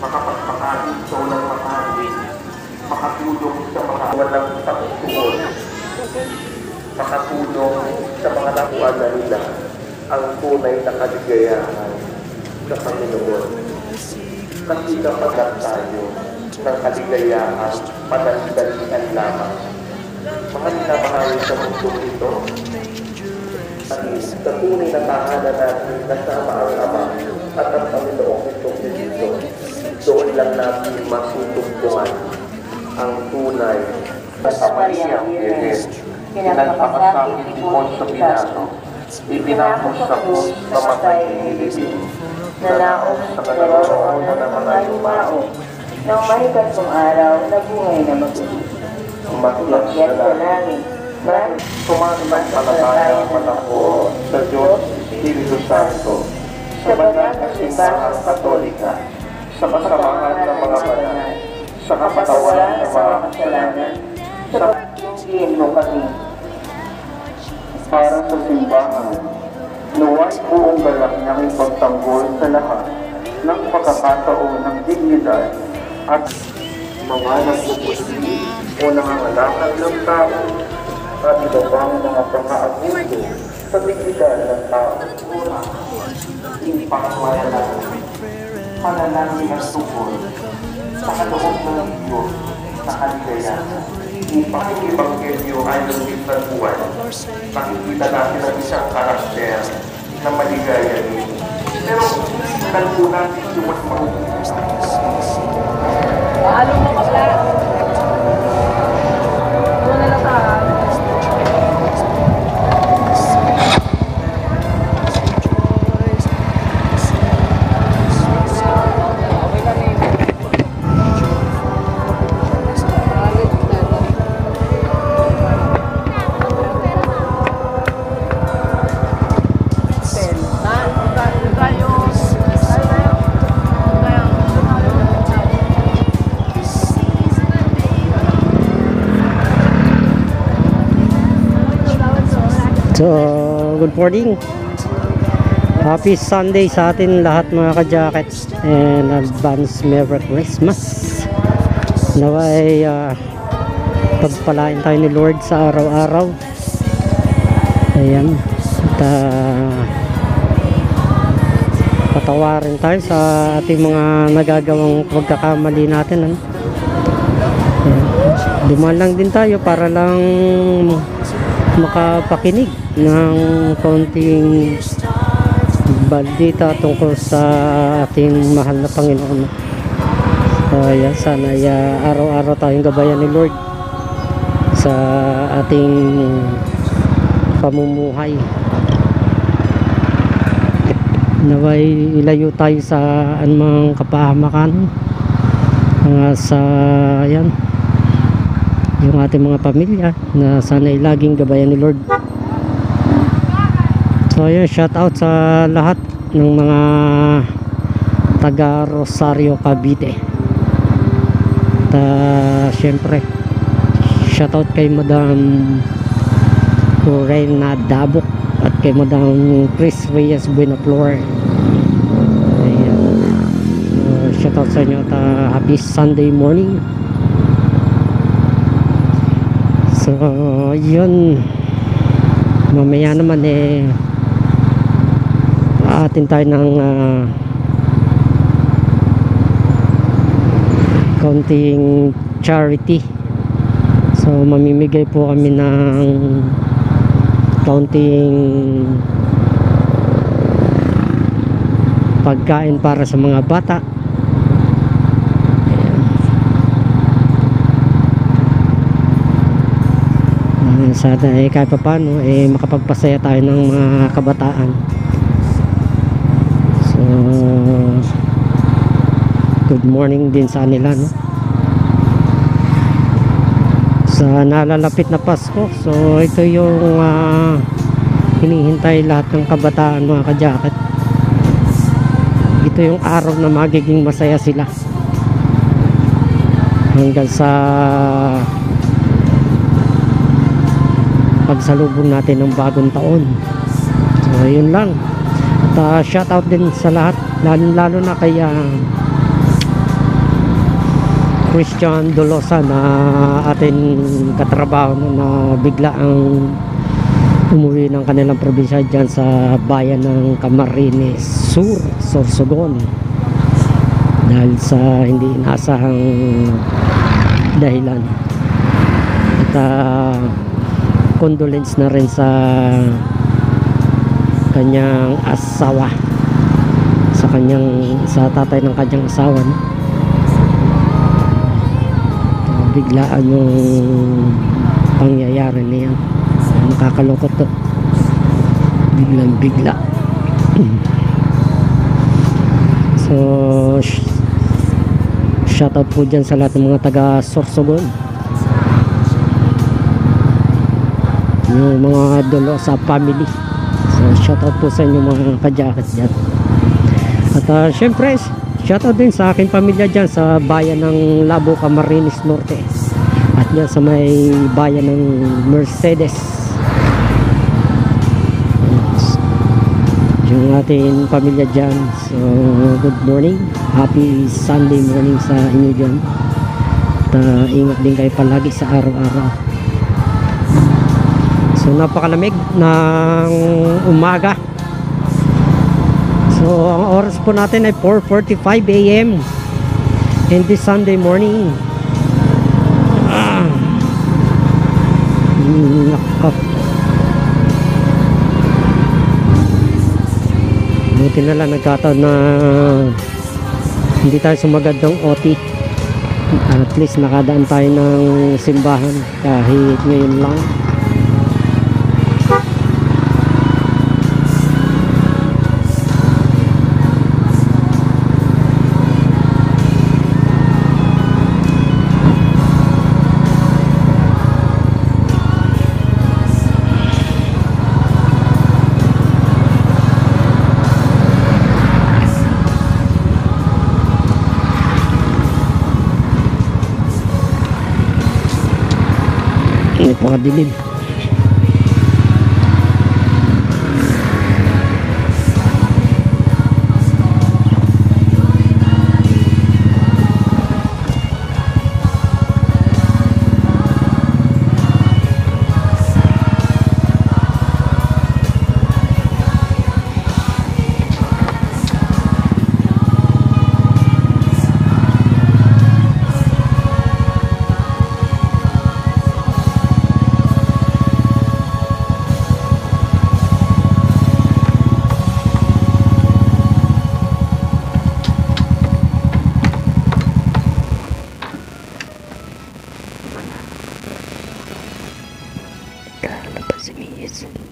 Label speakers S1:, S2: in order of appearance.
S1: makapagpakain sa unang makain, makatulong sa mga walang pagtuon, makatulong sa mga nakuha nila ang tunay na kaligayahan sa Panginoon. Kasi kapag tayo ng kaligayahan, panandalian lamang. Mga minamahal sa mundo ito, at sa tunay na tahanan natin kasama ang Ama at ang Panginoong Jesucristo, doon lang natin matutugtungan ang tunay na sa Mariang Virgen. Pinagpapasangin ni Poncio Pilato, ipinapos sa krus na matay ni Lilibin, nanaog sa kaloroon ng mga yumao, nang may kasong araw na buhay na mag-uwi. Umakyat sa langit, sumasampalataya ako sa Diyos Espiritu Santo, sa banal na simbahang Katolika, sa kasamahan ng mga banal, sa kapatawaran ng mga kasalanan, sa pagkingin mo kami. Para sa simbahan, luway buong galak niyang ipagtanggol sa lahat ng pagkakataon ng dignidad at mga nagpupusi o nangangalakan ng tao at iba pang mga pang-aabuso sa dignidad ng tao. Panalangin ang tungkol sa kaloob ng Diyos sa kaligayahan. Ang Panginoon ay lumipat buwan. Nakikita natin ang isang karakter na maligaya niyo. Pero kalbunan yung mas mahuhuli.
S2: Paano mo kapla? Doon na lang ka.
S3: So, good morning. Happy Sunday sa atin lahat mga ka-jacket, and advance Merry Christmas. Naway pagpalain tayo ni Lord sa araw-araw. Ayan. At patawarin tayo sa ating mga nagagawang pagkakamali natin. Ayan. Dumaan lang din tayo para lang makapakinig ng konting balita tungkol sa ating mahal na Panginoon. So ayan, sana araw-araw tayong gabayan ni Lord sa ating pamumuhay. Naway ilayo tayo sa anumang kapahamakan, sa ayan, yung ating mga pamilya, na sana'y laging gabayan ni Lord. So ayun, shout out sa lahat ng mga taga Rosario, Cavite. At syempre shout out kay Madam Lorena Dabok at kay Madam Chris Reyes Buenaflor. Shout out sa inyo at happy Sunday morning. So yun, mamaya naman atin tayo ng kaunting charity. So mamimigay po kami ng kaunting pagkain para sa mga bata. Sana kahit pa paano makapagpasaya tayo ng mga kabataan. So good morning din sa nila, no? Sa nalalapit na Pasko, so ito yung hinihintay lahat ng kabataan mga ka-jacket. Ito yung araw na magiging masaya sila. hanggang sa pagsalubong natin ng bagong taon. So yun lang. At shout out din sa lahat, lalo na kay Christian Dolosa na ating katrabaho na bigla ang umuwi ng kanilang probinsya dyan sa bayan ng Camarines Sur, Sorsogon, dahil sa hindi inaasahang dahilan. At condolence na rin sa kanyang asawa, sa tatay ng kanyang asawa, no? Biglaan yung pangyayari niya. Nakakalungkot to, biglang bigla. So shoutout po dyan sa lahat ng mga taga Sorsogon, yung mga Dolo sa family. So shoutout po sa inyo mga kajakat dyan. At syempre shoutout din sa aking pamilya dyan sa bayan ng Labo, Camarines Norte, at dyan sa may bayan ng Mercedes, yung ating pamilya dyan. So good morning, happy Sunday morning sa inyo dyan. At ingat din kayo palagi sa araw-araw. So napakalamig ng umaga. So ang oras po natin ay 4:45 AM in this Sunday morning. Buti na lang nagkataon na hindi tayo sumagad ng OT. At least nakadaan tayo ng simbahan kahit ngayon lang. Napakadilim. Kalabas si Miyes.